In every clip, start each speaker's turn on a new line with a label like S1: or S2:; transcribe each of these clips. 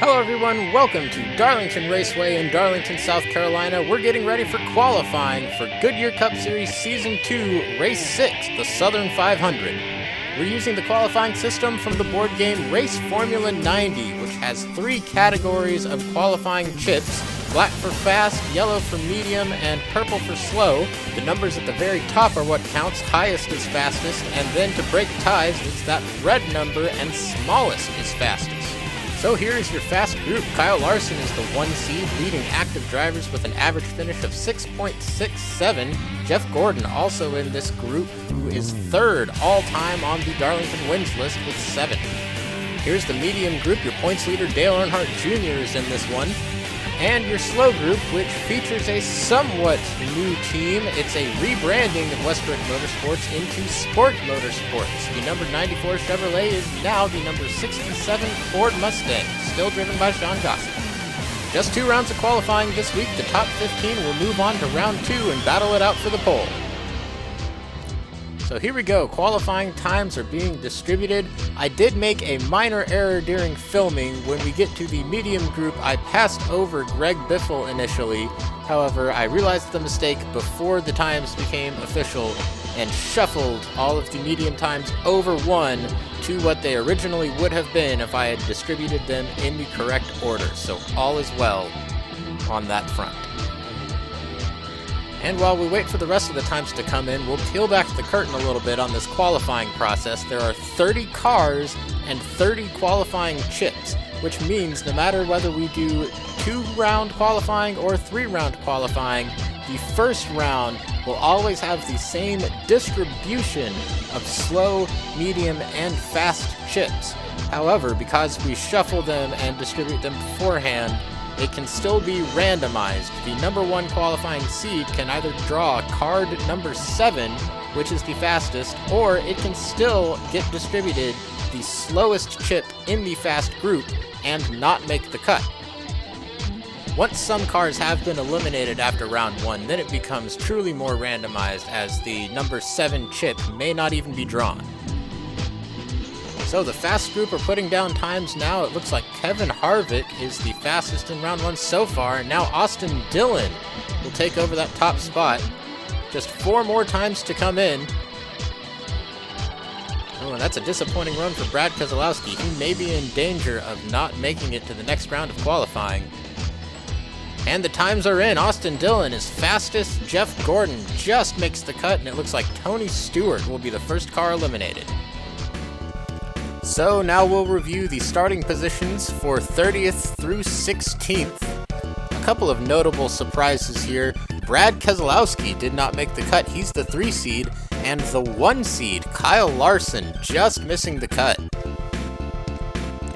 S1: Hello everyone, welcome to Darlington Raceway in Darlington, South Carolina. We're getting ready for qualifying for Goodyear Cup Series Season 2, Race 6, the Southern 500. We're using the qualifying system from the board game Race Formula 90, which has 3 categories of qualifying chips: black for fast, yellow for medium, and purple for slow. The numbers at the very top are what counts. Highest is fastest, and then to break ties, it's that red number, and smallest is fastest. So here is your fast group. Kyle Larson is the 1 seed, leading active drivers with an average finish of 6.67. Jeff Gordon also in this group, who is 3rd all-time on the Darlington wins list with 7. Here's the medium group. Your points leader Dale Earnhardt Jr. is in this one. And your slow group, which features a somewhat new team. It's a rebranding of Westbrook Motorsports into Sport Motorsports. The number 94 Chevrolet is now the number 67 Ford Mustang, still driven by Sean Gossett. Just 2 rounds of qualifying this week. The top 15 will move on to round 2 and battle it out for the pole. So here we go, qualifying times are being distributed. I did make a minor error during filming. When we get to the medium group, I passed over Greg Biffle initially. However, I realized the mistake before the times became official and shuffled all of the medium times over 1 to what they originally would have been if I had distributed them in the correct order. So all is well on that front. And while we wait for the rest of the times to come in, we'll peel back the curtain a little bit on this qualifying process. There are 30 cars and 30 qualifying chips, which means no matter whether we do 2-round qualifying or 3-round qualifying, the first round will always have the same distribution of slow, medium, and fast chips. However, because we shuffle them and distribute them beforehand, it can still be randomized. The number 1 qualifying seed can either draw card number 7, which is the fastest, or it can still get distributed the slowest chip in the fast group and not make the cut. Once some cars have been eliminated after round 1, then it becomes truly more randomized, as the number 7 chip may not even be drawn. So the fast group are putting down times now. It looks like Kevin Harvick is the fastest in round 1 so far, and now Austin Dillon will take over that top spot. Just 4 more times to come in. Oh, and that's a disappointing run for Brad Keselowski. He may be in danger of not making it to the next round of qualifying. And the times are in. Austin Dillon is fastest. Jeff Gordon just makes the cut, and it looks like Tony Stewart will be the first car eliminated. So now we'll review the starting positions for 30th through 16th. A couple of notable surprises here. Brad Keselowski did not make the cut. He's the 3 seed. And the 1 seed, Kyle Larson, just missing the cut.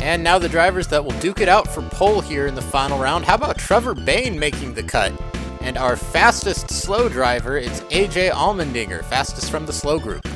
S1: And now the drivers that will duke it out for pole here in the final round. How about Trevor Bayne making the cut? And our fastest slow driver, it's AJ Allmendinger, fastest from the slow group.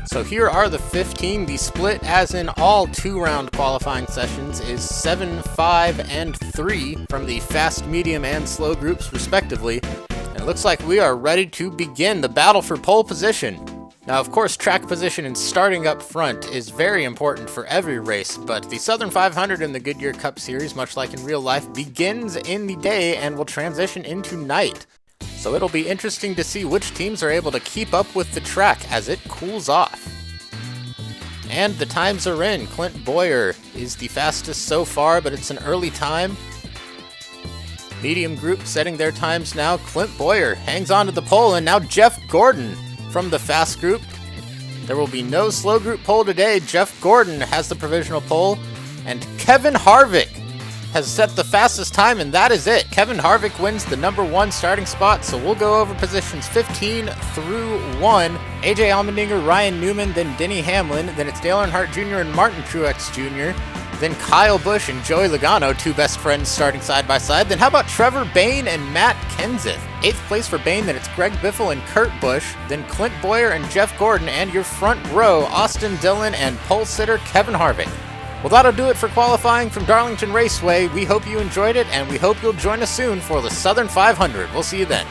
S1: So here are the 15. The split, as in all 2-round qualifying sessions, is 7, 5, and 3 from the fast, medium, and slow groups, respectively. And it looks like we are ready to begin the battle for pole position. Now, of course, track position and starting up front is very important for every race, but the Southern 500 in the Goodyear Cup Series, much like in real life, begins in the day and will transition into night. So it'll be interesting to see which teams are able to keep up with the track as it cools off. And the times are in. Clint Bowyer is the fastest so far, but it's an early time. Medium group setting their times now. Clint Bowyer hangs on to the pole, and now Jeff Gordon from the fast group. There will be no slow group pole today. Jeff Gordon has the provisional pole, and Kevin Harvick has set the fastest time, and that is it. Kevin Harvick wins the number 1 starting spot, so we'll go over positions 15 through 1. AJ Allmendinger, Ryan Newman, then Denny Hamlin, then it's Dale Earnhardt Jr. and Martin Truex Jr., then Kyle Busch and Joey Logano, 2 best friends starting side by side. Then how about Trevor Bayne and Matt Kenseth? 8th place for Bayne, then it's Greg Biffle and Kurt Busch, then Clint Bowyer and Jeff Gordon, and your front row, Austin Dillon and pole sitter Kevin Harvick. Well, that'll do it for qualifying from Darlington Raceway. We hope you enjoyed it, and we hope you'll join us soon for the Southern 500. We'll see you then.